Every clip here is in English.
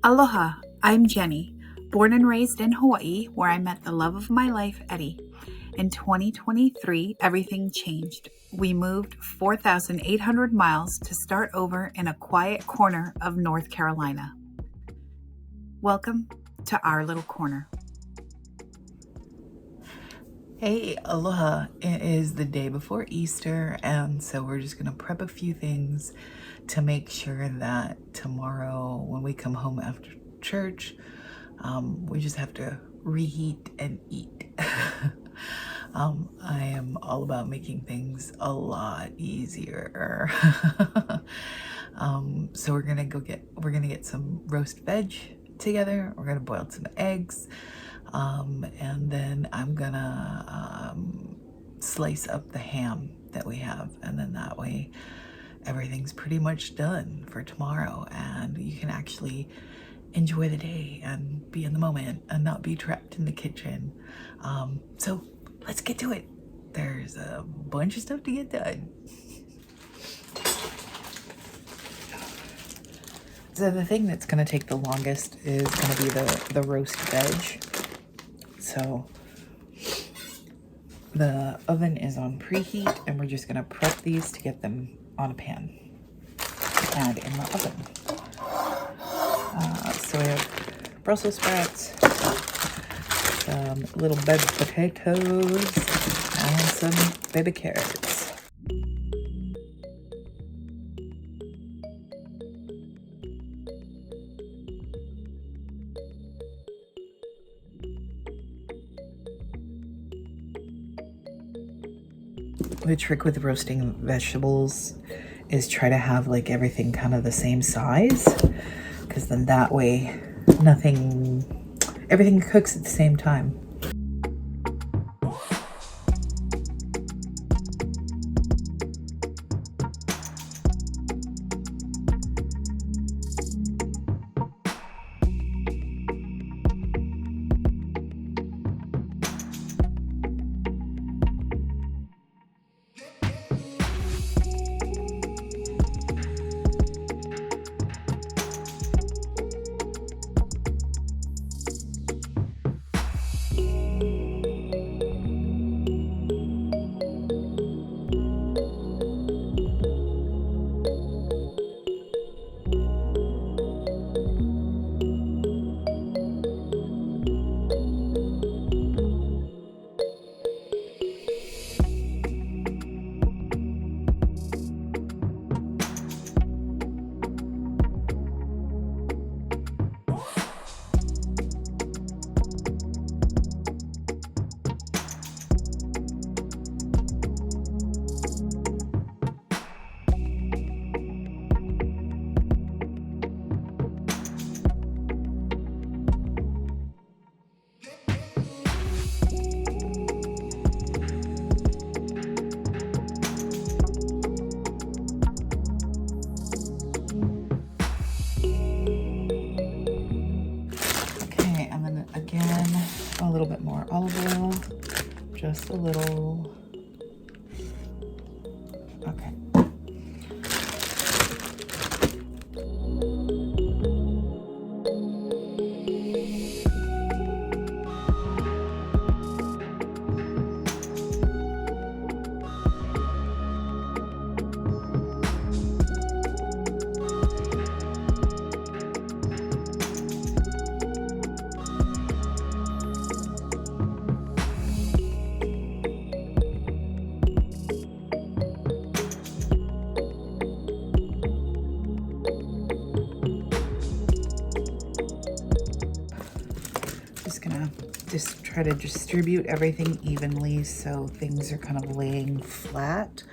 Aloha, I'm Jenny, born and raised in Hawaii, where I met the love of my life, Eddie. In 2023, everything changed. We moved 4,800 miles to start over in a quiet corner of North Carolina. Welcome to our little corner. Hey, aloha. It is the day before Easter, and so we're just gonna prep a few things to make sure that tomorrow when we come home after church, we just have to reheat and eat. I am all about making things a lot easier. So we're gonna get some roast veg together. We're gonna boil some eggs. And then I'm gonna slice up the ham that we have, and then that way everything's pretty much done for tomorrow, and you can actually enjoy the day and be in the moment and not be trapped in the kitchen. So let's get to it. There's a bunch of stuff to get done. So the thing that's gonna take the longest is gonna be the roast veg. So the oven is on preheat, and we're just gonna prep these to get them on a pan and in the oven. So we have Brussels sprouts, some little baby potatoes, and some baby carrots. The trick with roasting vegetables is try to have like everything kind of the same size, because then that way everything cooks at the same time. A little bit more olive oil, just a little. Okay. Just try to distribute everything evenly so things are kind of laying flat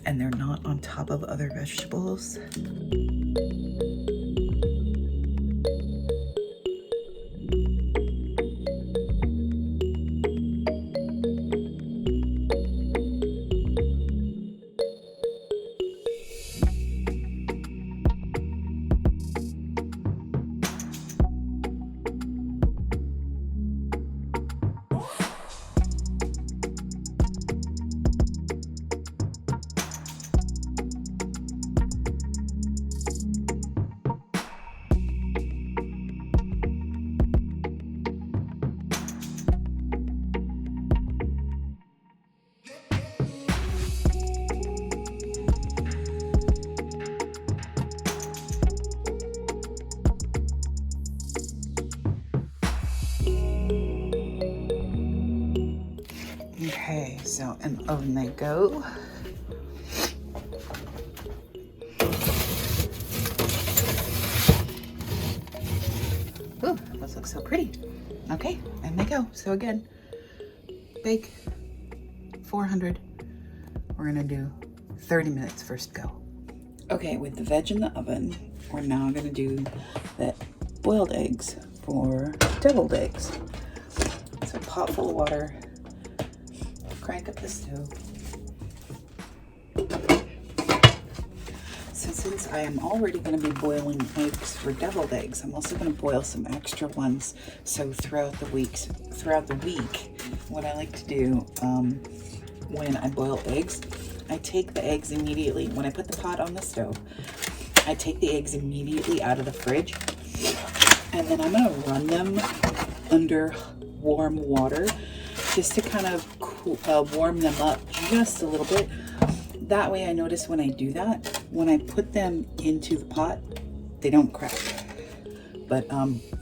and they're not on top of other vegetables. So in the oven they go. Ooh, those look so pretty. Okay, and they go. So again, bake 400. We're gonna do 30 minutes first go. Okay, with the veg in the oven, we're now gonna do the boiled eggs for deviled eggs. So pot full of water, crank up the stove. So since I am already gonna be boiling eggs for deviled eggs, I'm also gonna boil some extra ones. So throughout the week, what I like to do when I boil eggs, I take the eggs immediately. When I put the pot on the stove, I take the eggs immediately out of the fridge, and then I'm gonna run them under warm water just to kind of warm them up just a little bit. That way I notice when I do that, when I put them into the pot, they don't crack. But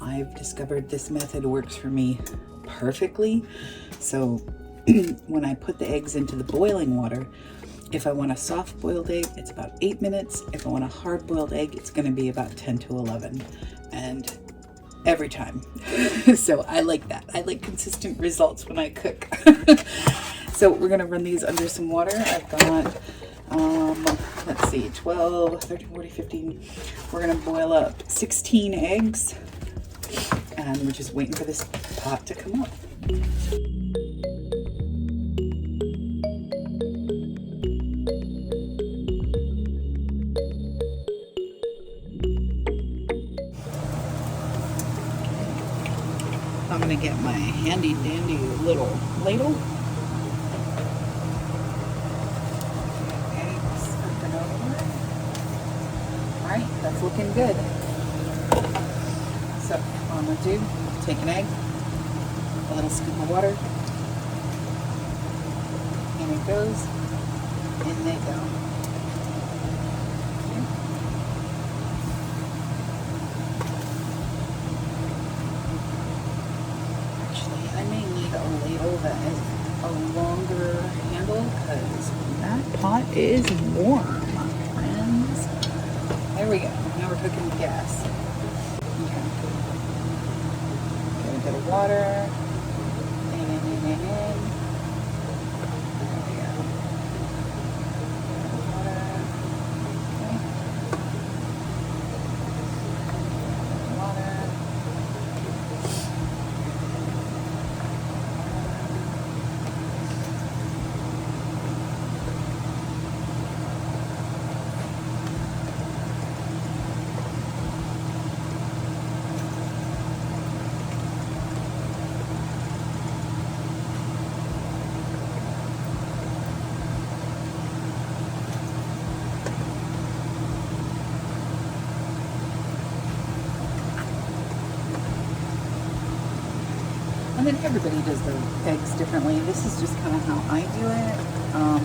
I've discovered this method works for me perfectly. So when I put the eggs into the boiling water, if I want a soft boiled egg, it's about 8 minutes. If I want a hard boiled egg, it's gonna be about 10 to 11. And every time. So I like that. I like consistent results when I cook. So we're gonna run these under some water. I've got, let's see, 12, 13, 14, 15. We're gonna boil up 16 eggs. And we're just waiting for this pot to come up. I'm gonna get my handy dandy little ladle. Eggs open over. All right, that's looking good. So what I'm gonna do, take an egg, a little scoop of water, and it goes, in they go. I may need a ladle that has a longer handle because that pot is warm, my friends. There we go. Now we're cooking with gas. Okay. Get a bit of water. In. There we go. Water. Okay. Water. And then everybody does their eggs differently. This is just kind of how I do it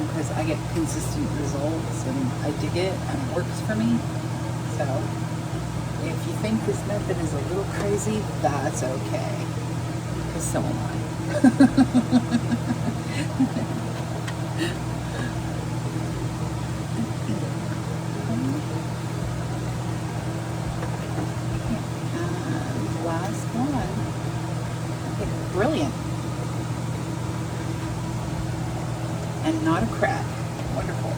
because I get consistent results and I dig it and it works for me. So if you think this method is a little crazy, that's okay, because so am I. And last one. Brilliant. And not a crack. Wonderful.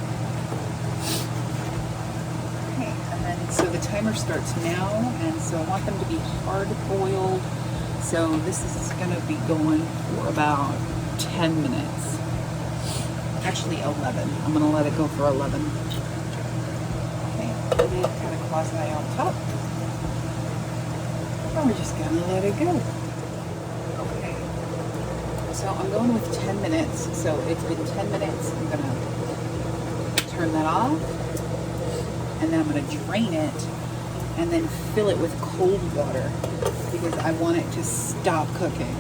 Okay, and then so the timer starts now, and so I want them to be hard boiled. So this is going to be going for about 10 minutes. Actually 11. I'm going to let it go for 11. Okay, lid kind of quasi on top. And we're just going to let it go. So I'm going with 10 minutes. So it's been 10 minutes. I'm gonna turn that off, and then I'm gonna drain it, and then fill it with cold water because I want it to stop cooking.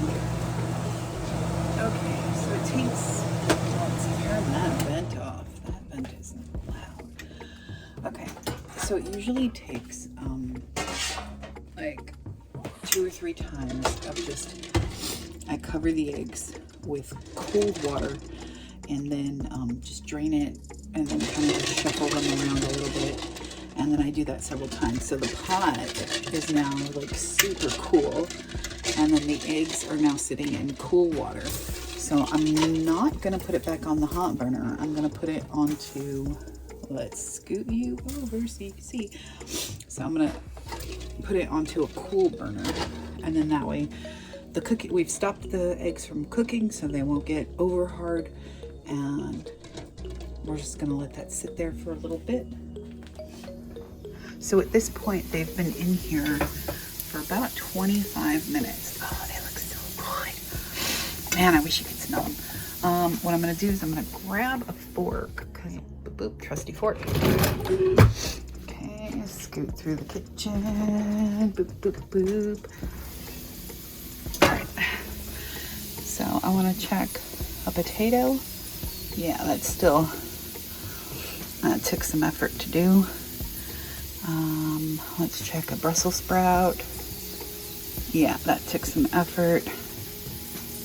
Okay, so it takes. Let's turn that vent off. That vent isn't loud. Okay, so it usually takes like 2 or 3 times of just. I cover the eggs with cold water and then just drain it and then kind of shuffle them around a little bit. And then I do that several times. So the pot is now like super cool. And then the eggs are now sitting in cool water. So I'm not gonna put it back on the hot burner. I'm gonna put it onto, let's scoot you over so you can see. So I'm gonna put it onto a cool burner. And then that way, we've stopped the eggs from cooking so they won't get over hard. And we're just gonna let that sit there for a little bit. So at this point, they've been in here for about 25 minutes. Oh, they look so good. Man, I wish you could smell them. What I'm gonna do is I'm gonna grab a fork, because boop, boop, trusty fork. Okay, scoot through the kitchen, boop, boop, boop. All right, so I wanna check a potato. Yeah, that took some effort to do. Let's check a Brussels sprout. Yeah, that took some effort.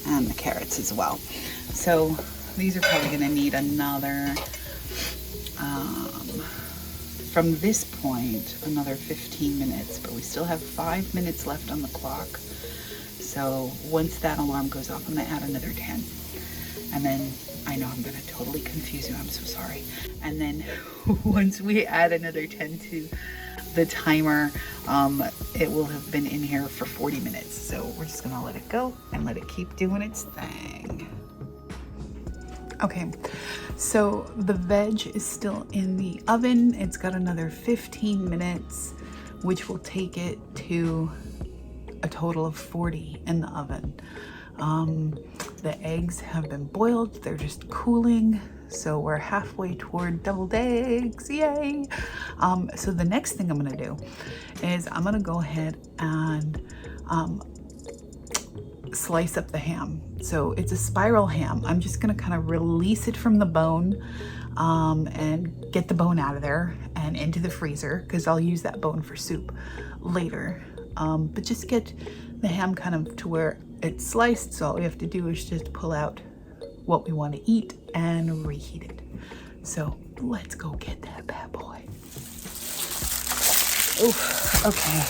And the carrots as well. So these are probably gonna need another, from this point, another 15 minutes, but we still have 5 minutes left on the clock. So once that alarm goes off, I'm gonna add another 10. And then, I know I'm gonna totally confuse you, I'm so sorry. And then once we add another 10 to the timer, it will have been in here for 40 minutes. So we're just gonna let it go and let it keep doing its thing. Okay, so the veg is still in the oven. It's got another 15 minutes, which will take it to a total of 40 in the oven. The eggs have been boiled, they're just cooling. So we're halfway toward deviled eggs, yay! So the next thing I'm gonna do is I'm gonna go ahead and slice up the ham. So it's a spiral ham. I'm just gonna kind of release it from the bone and get the bone out of there and into the freezer, because I'll use that bone for soup later. But just get the ham kind of to where it's sliced, so all we have to do is just pull out what we want to eat and reheat it. So let's go get that bad boy. Oof, okay.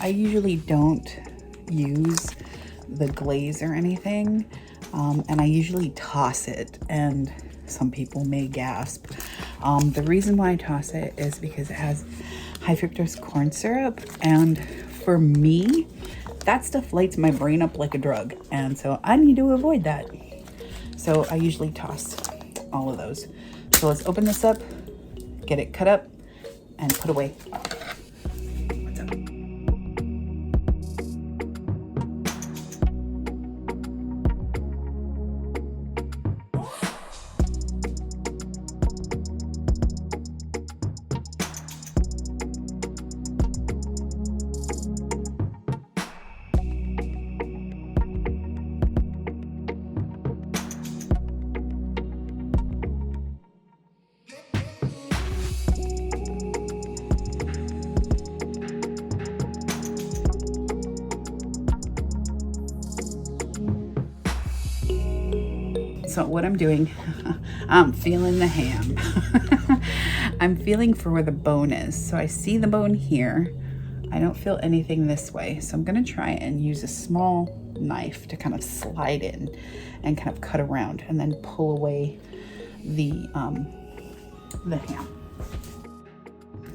I usually don't use the glaze or anything, and I usually toss it, and some people may gasp. The reason why I toss it is because it has high fructose corn syrup, and for me, that stuff lights my brain up like a drug, and so I need to avoid that. So I usually toss all of those. So let's open this up, get it cut up, and put away. So what I'm doing, I'm feeling the ham. I'm feeling for where the bone is. So I see the bone here. I don't feel anything this way. So I'm gonna try and use a small knife to kind of slide in and kind of cut around and then pull away the ham.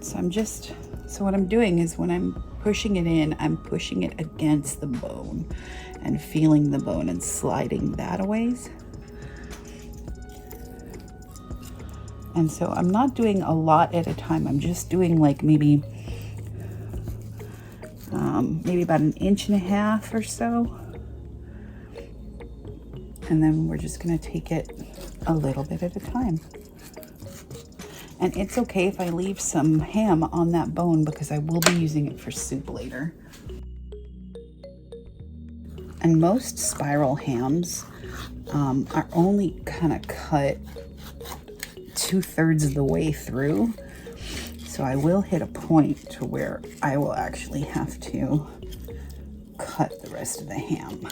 So what I'm doing is when I'm pushing it in, I'm pushing it against the bone and feeling the bone and sliding that a ways. And so I'm not doing a lot at a time. I'm just doing like maybe about 1.5 inches or so. And then we're just gonna take it a little bit at a time. And it's okay if I leave some ham on that bone because I will be using it for soup later. And most spiral hams are only kind of cut 2/3 of the way through. So I will hit a point to where I will actually have to cut the rest of the ham.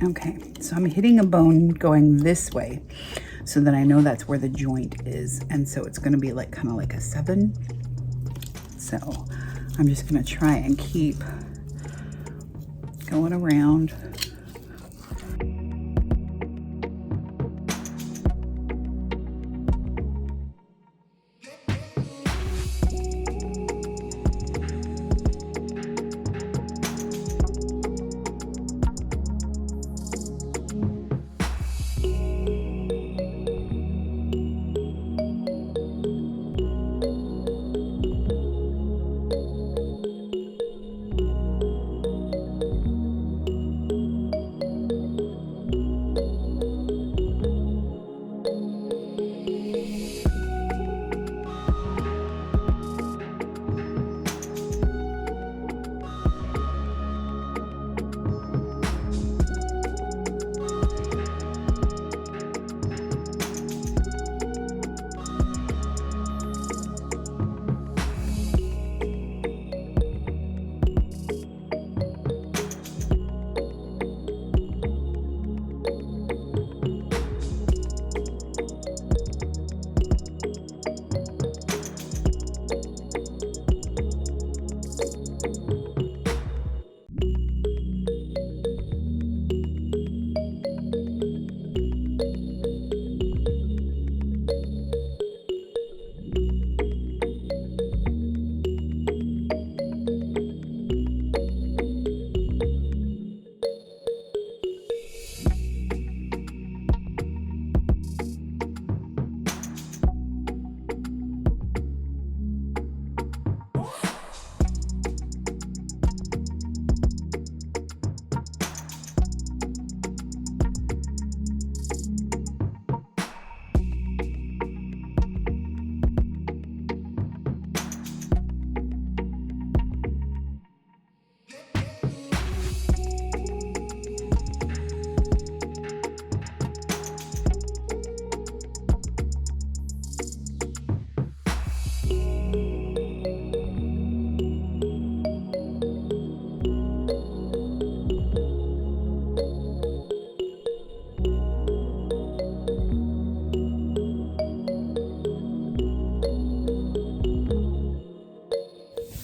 Okay, so I'm hitting a bone going this way so that I know that's where the joint is. And so it's gonna be like kind of like a 7. So I'm just gonna try and keep going around.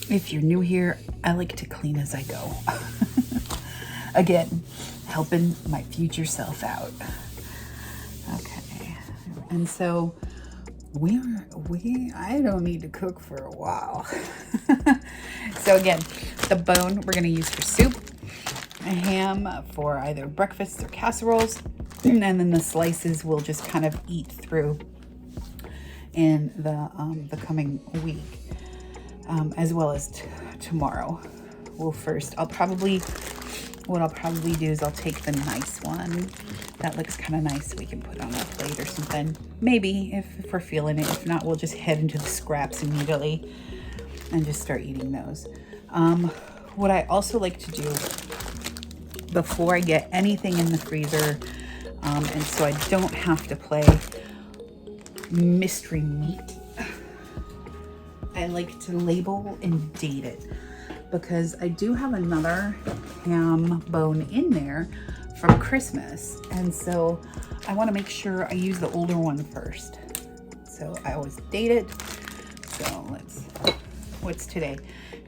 If you're new here, I like to clean as I go. Again, helping my future self out. Okay, and so I don't need to cook for a while. So again, the bone we're gonna use for soup, a ham for either breakfast or casseroles, and then the slices we'll just kind of eat through in the coming week. As well as tomorrow. What I'll probably do is I'll take the nice one that looks kind of nice we can put on a plate or something. Maybe if we're feeling it. If not, we'll just head into the scraps immediately and just start eating those. What I also like to do before I get anything in the freezer, and so I don't have to play mystery meat, I like to label and date it, because I do have another ham bone in there from Christmas. And so I want to make sure I use the older one first. So I always date it. So what's today?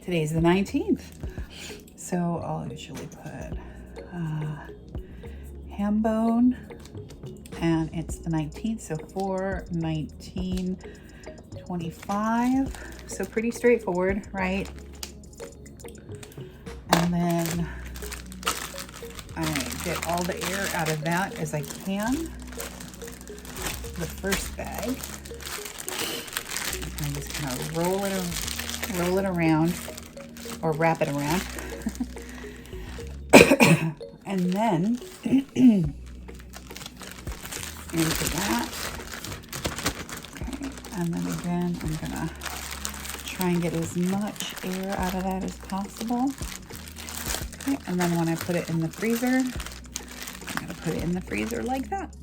Today's the 19th. So I'll usually put ham bone, and it's the 19th, so 4/19/25. So pretty straightforward, right? And then I get all the air out of that as I can. The first bag. I just kind of roll it around, or wrap it around. And then into that. Okay, and then again, I'm gonna try and get as much air out of that as possible. Okay, and then when I put it in the freezer, I'm gonna put it in the freezer like that.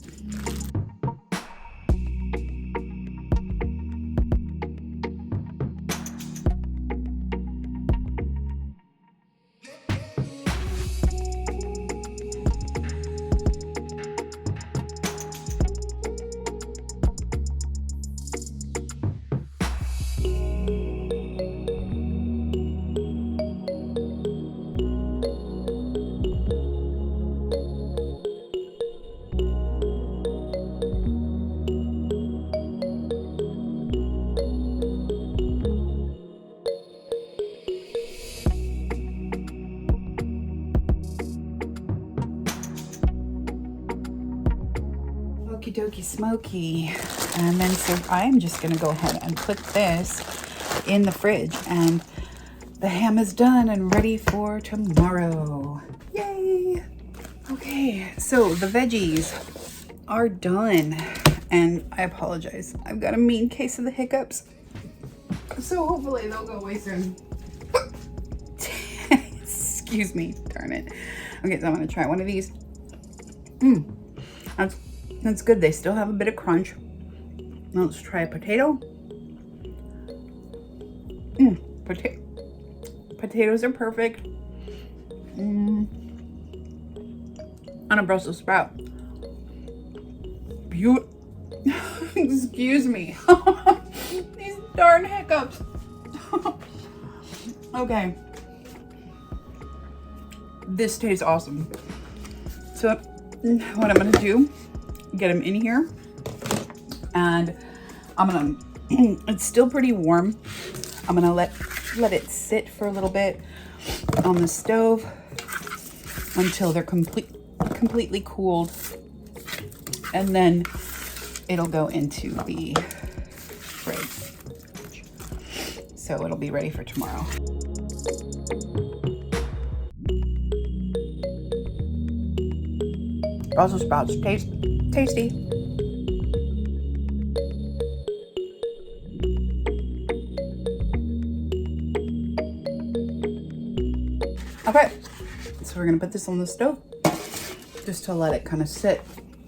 Okie dokie smoky. And then so I'm just gonna go ahead and put this in the fridge, and the ham is done and ready for tomorrow. Yay! Okay, so the veggies are done, and I apologize. I've got a mean case of the hiccups, so hopefully they'll go away soon. Excuse me, darn it. Okay, so I'm gonna try one of these. That's good. They still have a bit of crunch. Now let's try a potato. Potatoes are perfect. And a Brussels sprout. Excuse me. These darn hiccups. Okay. This tastes awesome. So what I'm gonna do, get them in here, and I'm gonna, it's still pretty warm. I'm gonna let it sit for a little bit on the stove until they're completely cooled, and then it'll go into the fridge. So it'll be ready for tomorrow. Brussels sprouts tasty. Okay, so we're gonna put this on the stove just to let it kind of sit.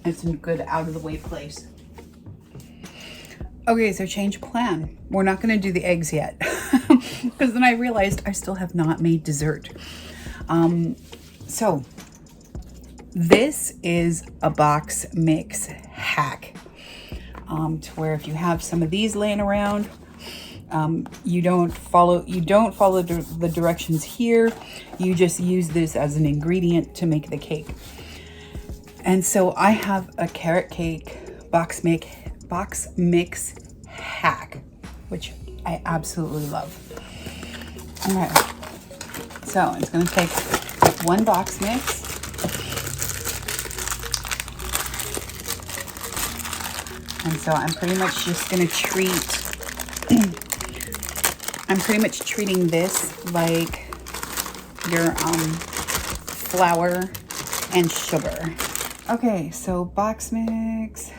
It's in a good out of the way place. Okay, so change of plan. We're not gonna do the eggs yet because then I realized I still have not made dessert. So this is a box mix hack, to where if you have some of these laying around, you don't follow the directions here. You just use this as an ingredient to make the cake. And so I have a carrot cake box mix hack, which I absolutely love. Okay, so it's gonna take one box mix. And so I'm pretty much just gonna I'm pretty much treating this like your flour and sugar. Okay, so box mix.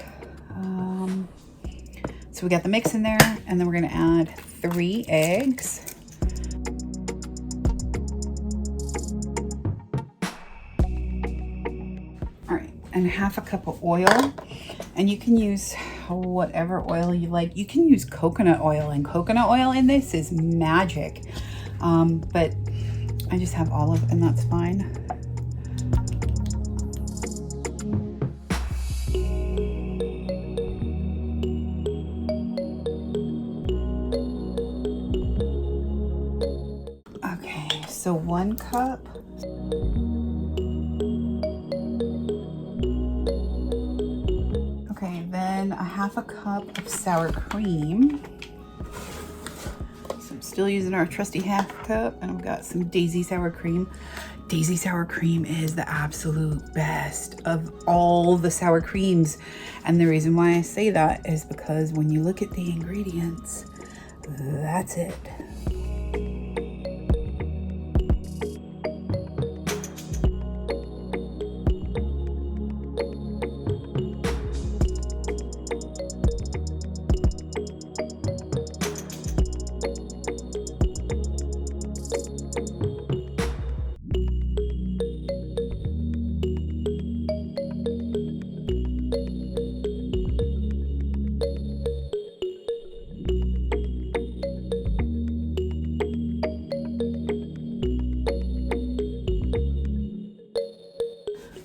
So we got the mix in there, and then we're gonna add 3 eggs. All right, and half a cup of oil. And you can use whatever oil you like. You can use coconut oil, and coconut oil in this is magic. But I just have olive, and that's fine. So 1 cup. Okay, then a 1/2 cup of sour cream. So I'm still using our trusty 1/2 cup, and I've got some Daisy sour cream. Daisy sour cream is the absolute best of all the sour creams. And the reason why I say that is because when you look at the ingredients, that's it.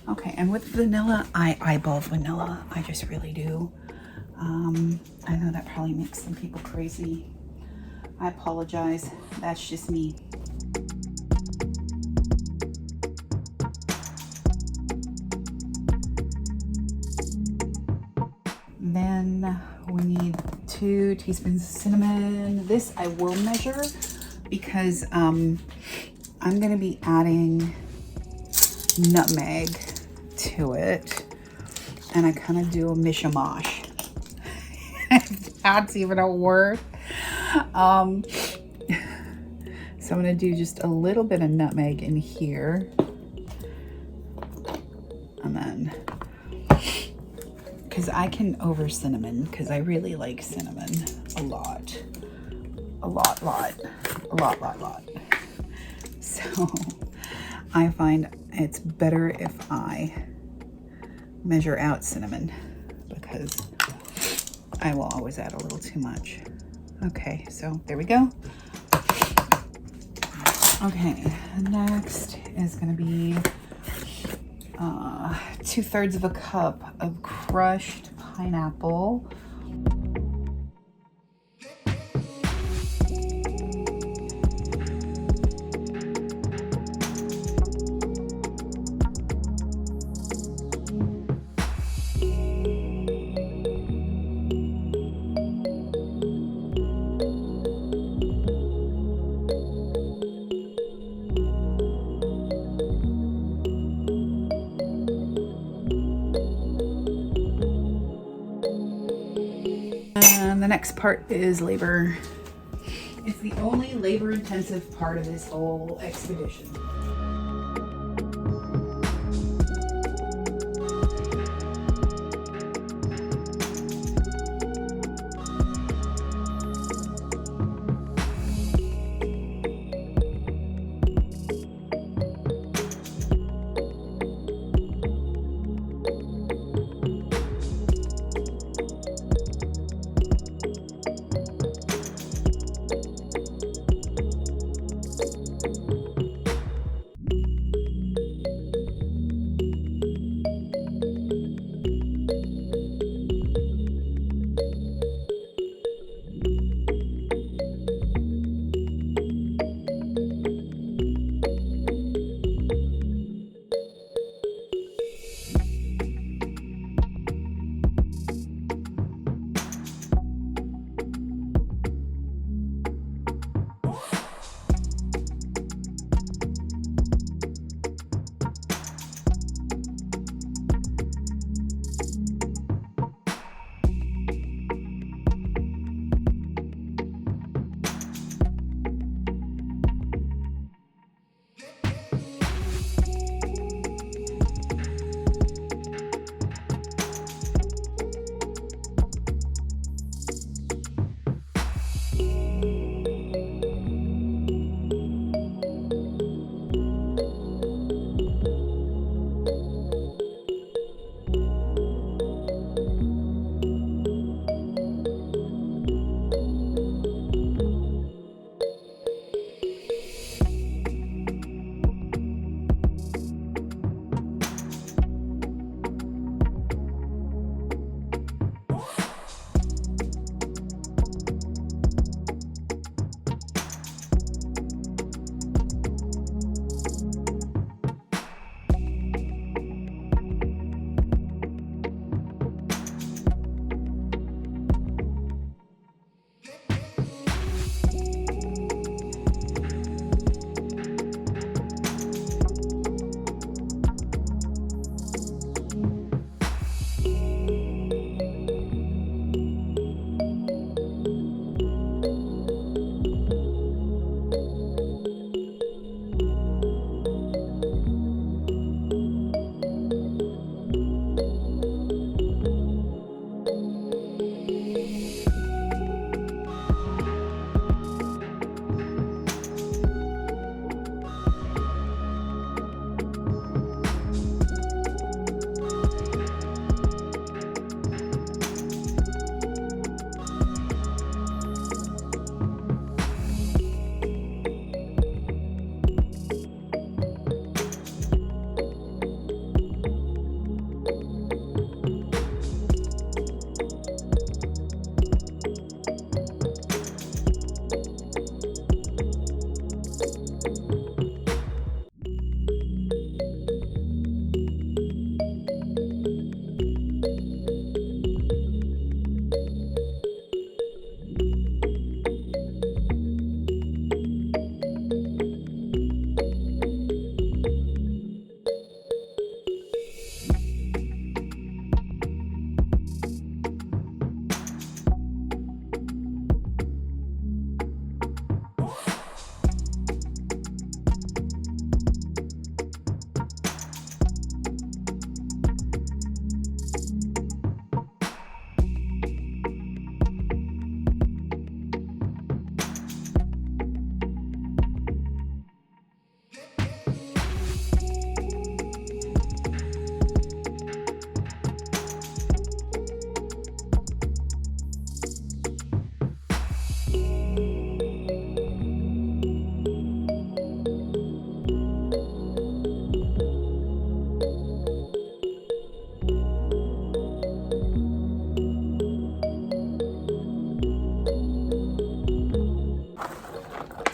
Okay, and with vanilla, I eyeball vanilla. I just really do. I know that probably makes some people crazy. I apologize. That's just me. Then we need 2 teaspoons of cinnamon. This I will measure because I'm going to be adding nutmeg to it, and I kind of do a mishmash. If that's even a word. So I'm going to do just a little bit of nutmeg in here, and then because I can over cinnamon, because I really like cinnamon a lot. So I find it's better if I measure out cinnamon, because I will always add a little too much. Okay, so there we go. Okay, next is going to be 2/3 of a cup of crushed pineapple. And the next part is labor. It's the only labor-intensive part of this whole expedition.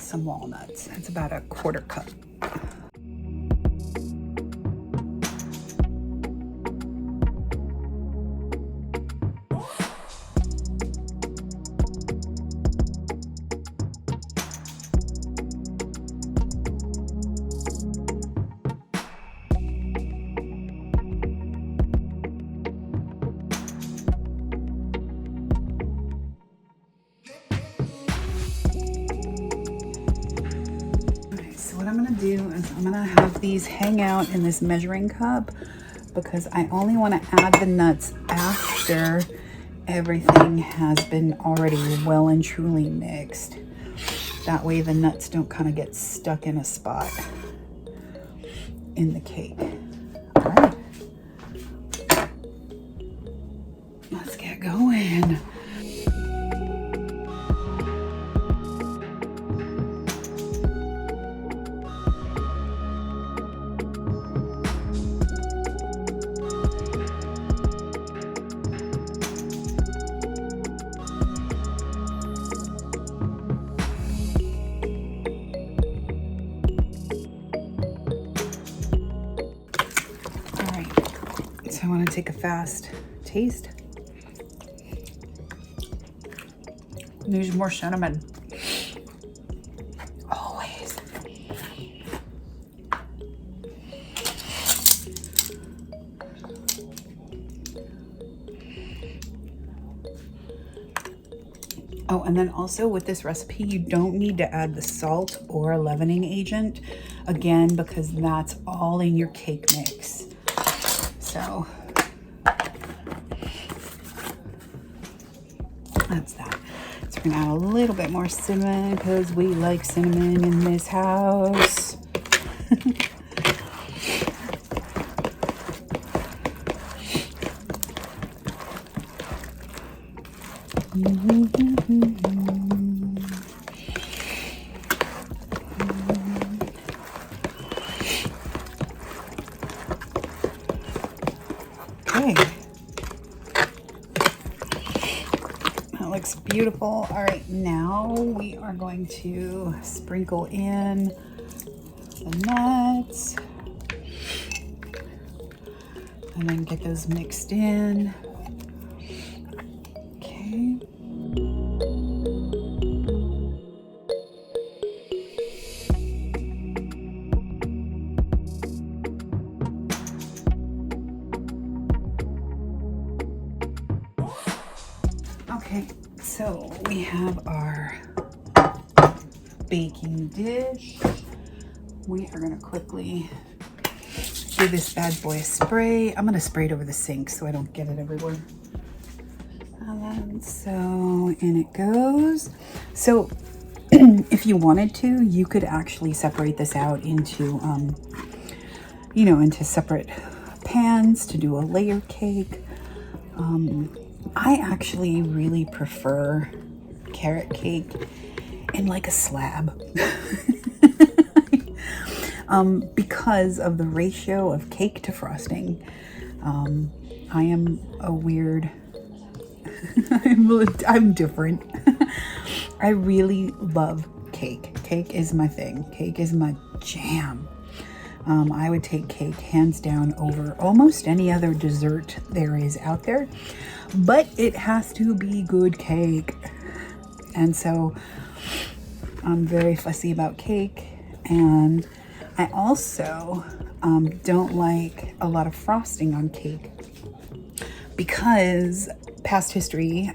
some walnuts. It's about a 1/4 cup. What I'm gonna do is I'm gonna have these hang out in this measuring cup because I only want to add the nuts after everything has been already well and truly mixed. That way the nuts don't kind of get stuck in a spot in the cake. All right, let's get going. So I want to take a fast taste. There's more cinnamon. Always. Oh, and then also with this recipe, you don't need to add the salt or leavening agent, again, because that's all in your cake mix. So that's that. So we're gonna add a little bit more cinnamon because we like cinnamon in this house. Okay. That looks beautiful. All right, now we are going to sprinkle in the nuts and then get those mixed in. Okay. Okay, so we have our baking dish. We are gonna quickly give this bad boy a spray. I'm gonna spray it over the sink so I don't get it everywhere. And so in it goes. So if you wanted to, you could actually separate this out into, into separate pans to do a layer cake. I actually really prefer carrot cake in like a slab because of the ratio of cake to frosting. I am a weird, I'm different. I really love cake. Cake is my thing. Cake is my jam. I would take cake hands down over almost any other dessert there is out there, but it has to be good cake. And so I'm very fussy about cake, and I also don't like a lot of frosting on cake because past history,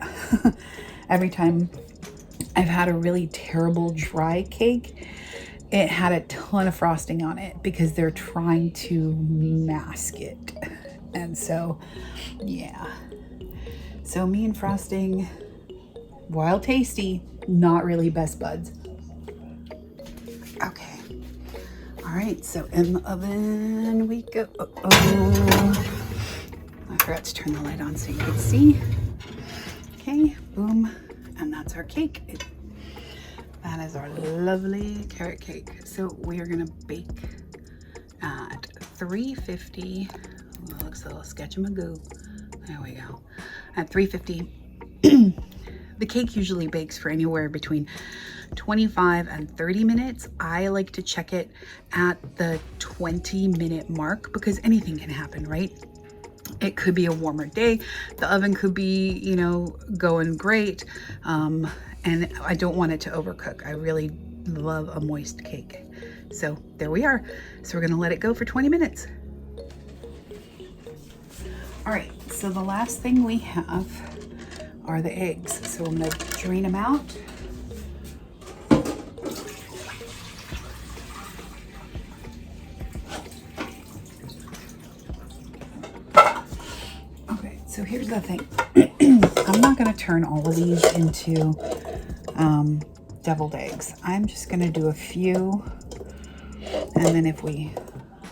every time I've had a really terrible dry cake, it had a ton of frosting on it because they're trying to mask it. And so, yeah. So me and frosting, while tasty, not really best buds. Okay. All right, so in the oven we go. Oh, I forgot to turn the light on so you could see. Okay, boom. And that's our cake. That is our lovely carrot cake. So we are gonna bake at 350. Ooh, looks a little sketchy-magoo. There we go. At 350 The cake usually bakes for anywhere between 25 and 30 minutes. I like to check it at the 20-minute mark because anything can happen, right? It could be a warmer day. The oven could be, you know, going great. And I don't want it to overcook. I really love a moist cake. So there we are. So we're gonna let it go for 20 minutes. All right, so the last thing we have are the eggs. So I'm gonna drain them out. Okay, so here's the thing. I'm not gonna turn all of these into deviled eggs. I'm just gonna do a few, and then if we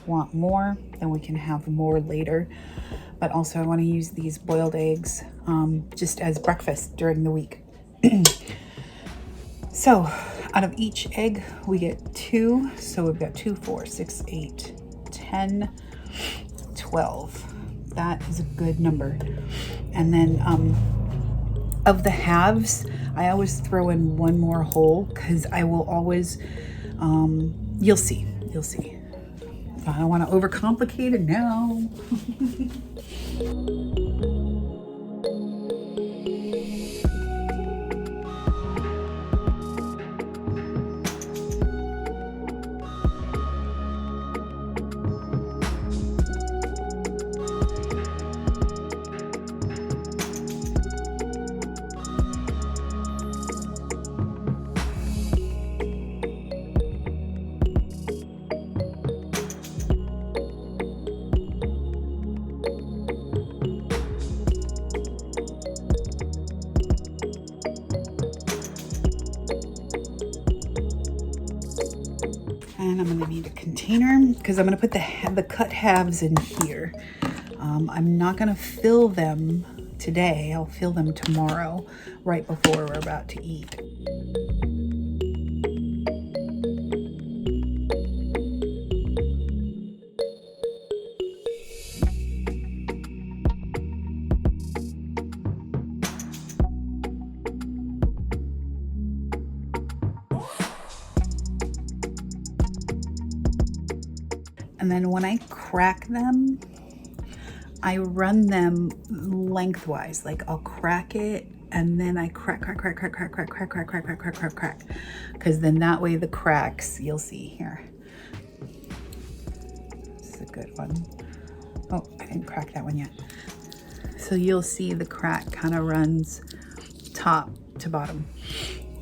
want more, then we can have more later. But also I wanna use these boiled eggs just as breakfast during the week. So out of each egg, we get 2. So we've got 2, 4, 6, 8, 10, 12. That is a good number. And then of the halves, I always throw in one more whole because I will always, you'll see. I don't want to overcomplicate it now. And I'm gonna need a container because I'm gonna put the cut halves in here. I'm not gonna fill them today. I'll fill them tomorrow, right before we're about to eat. And then when I crack them, I run them lengthwise. Like I'll crack it and then I crack. Because then that way the cracks, you'll see here. This is a good one. Oh, I didn't crack that one yet. So you'll see the crack kind of runs top to bottom.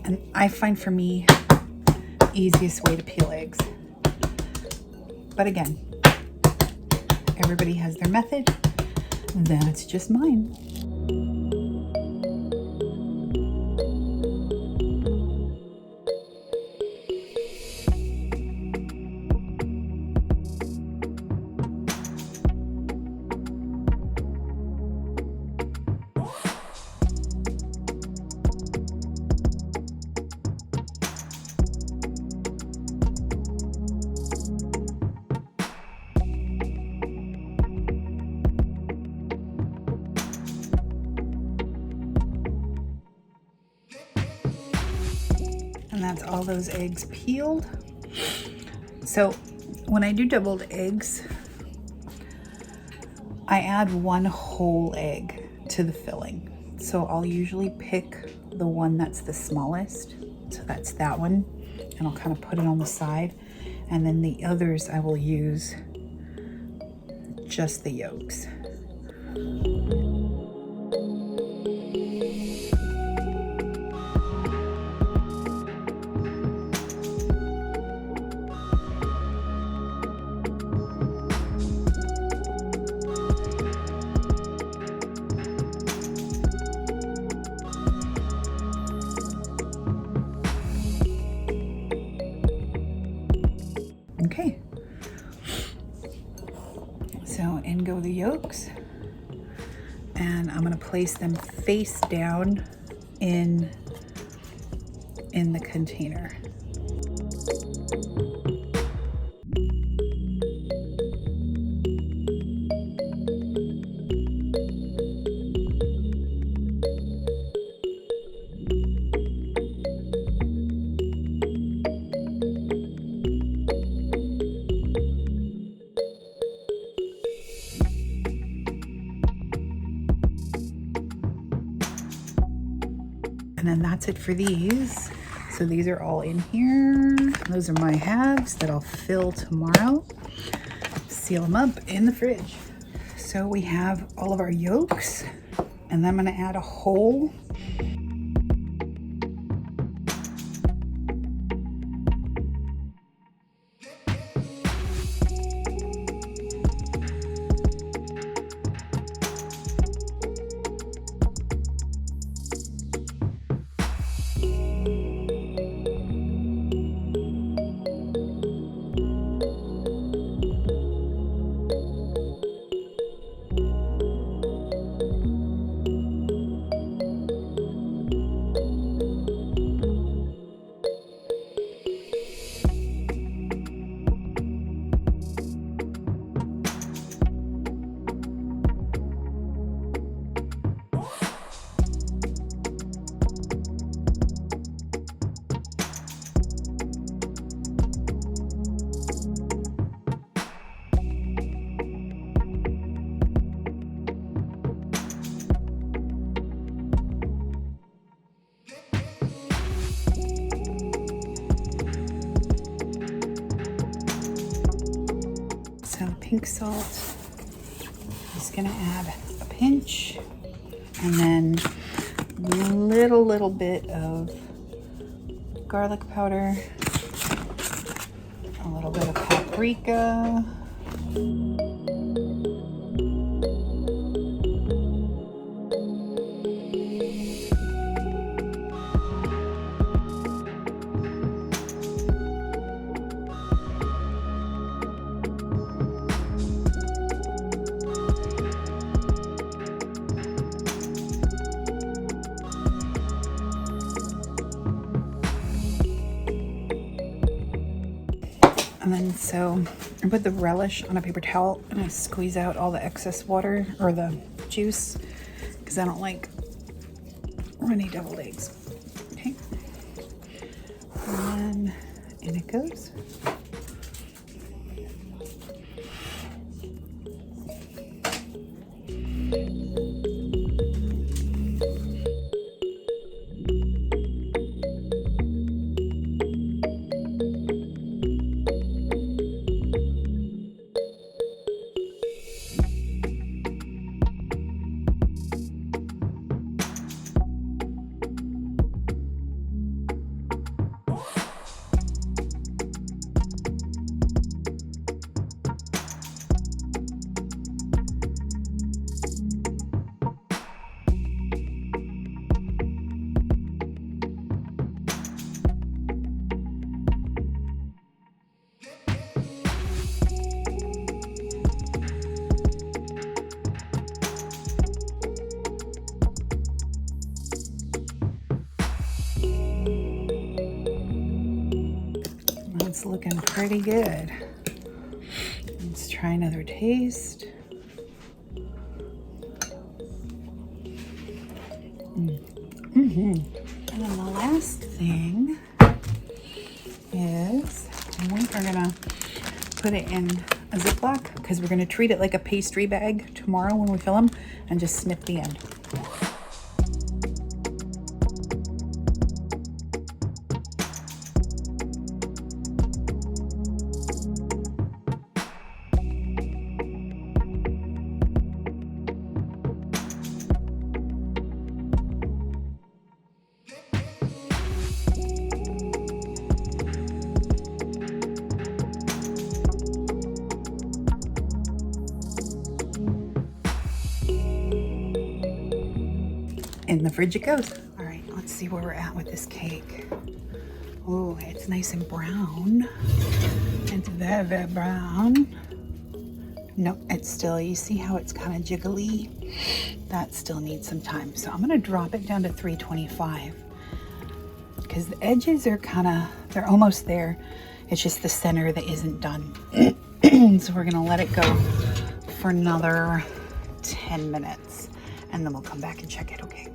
And I find for me, easiest way to peel eggs. But again, everybody has their method. That's just mine. And that's all those eggs peeled. So when I do deviled eggs, I add one whole egg to the filling. So I'll usually pick the one that's the smallest. So that's that one. And I'll kind of put it on the side. And then the others I will use just the yolks. Okay, so in go the yolks, and I'm going to place them face down in the container. then that's it for these. So these are all in here. Those are my halves that I'll fill tomorrow. Seal them up in the fridge. So we have all of our yolks, and then I'm gonna add a whole. Pink salt. Just gonna add a pinch, and then little bit of garlic powder, a little bit of paprika, and then so I put the relish on a paper towel and I squeeze out all the excess water or the juice because I don't like runny deviled eggs. Okay, and then in it goes. It's looking pretty good. Let's try another taste. And then the last thing is we are gonna put it in a Ziploc because we're gonna treat it like a pastry bag tomorrow when we fill them and just snip the end. In the fridge it goes. All right, let's see where we're at with this cake. Oh, it's nice and brown. It's very, very brown. No, it's still, you see how it's kind of jiggly? That still needs some time. So I'm gonna drop it down to 325 because the edges are they're almost there. It's just the center that isn't done. So we're gonna let it go for another 10 minutes and then we'll come back and check it, okay?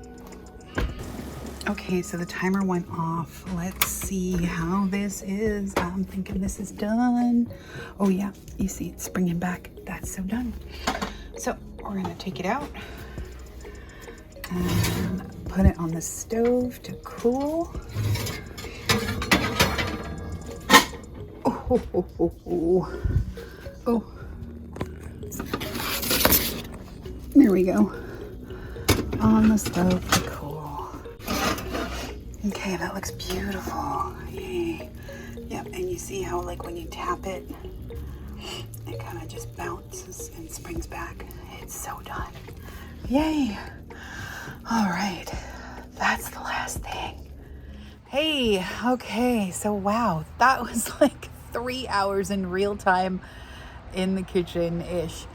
Okay, so the timer went off. Let's see how this is. I'm thinking this is done. Oh yeah, you see it's springing back. That's so done. So we're gonna take it out and put it on the stove to cool. Oh. There we go. On the stove to cool. Okay, that looks beautiful. Yay. Yep, and you see how like when you tap it, it kind of just bounces and springs back. It's so done. Yay. All right, that's the last thing. Hey, okay, so wow, that was like 3 hours in real time in the kitchen-ish.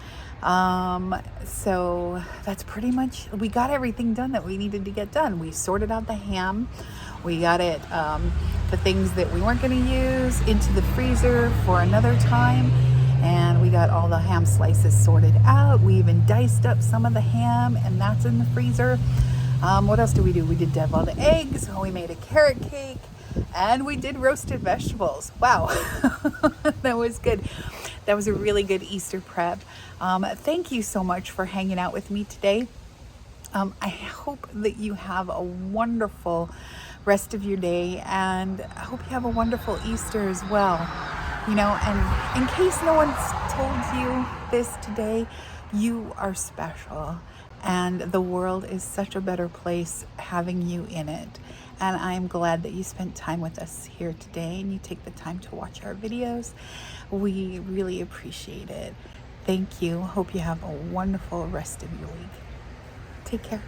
So that's pretty much, we got everything done that we needed to get done. We sorted out the ham. We got it, the things that we weren't going to use into the freezer for another time. And we got all the ham slices sorted out. We even diced up some of the ham, and that's in the freezer. What else did we do? We did deviled eggs. We made a carrot cake, and we did roasted vegetables. Wow, that was good. That was a really good Easter prep. Thank you so much for hanging out with me today. I hope that you have a wonderful rest of your day, and I hope you have a wonderful Easter as well. You know, and in case no one's told you this today, you are special, and the world is such a better place having you in it. And I'm glad that you spent time with us here today and you take the time to watch our videos. We really appreciate it. Thank you. Hope you have a wonderful rest of your week. Take care.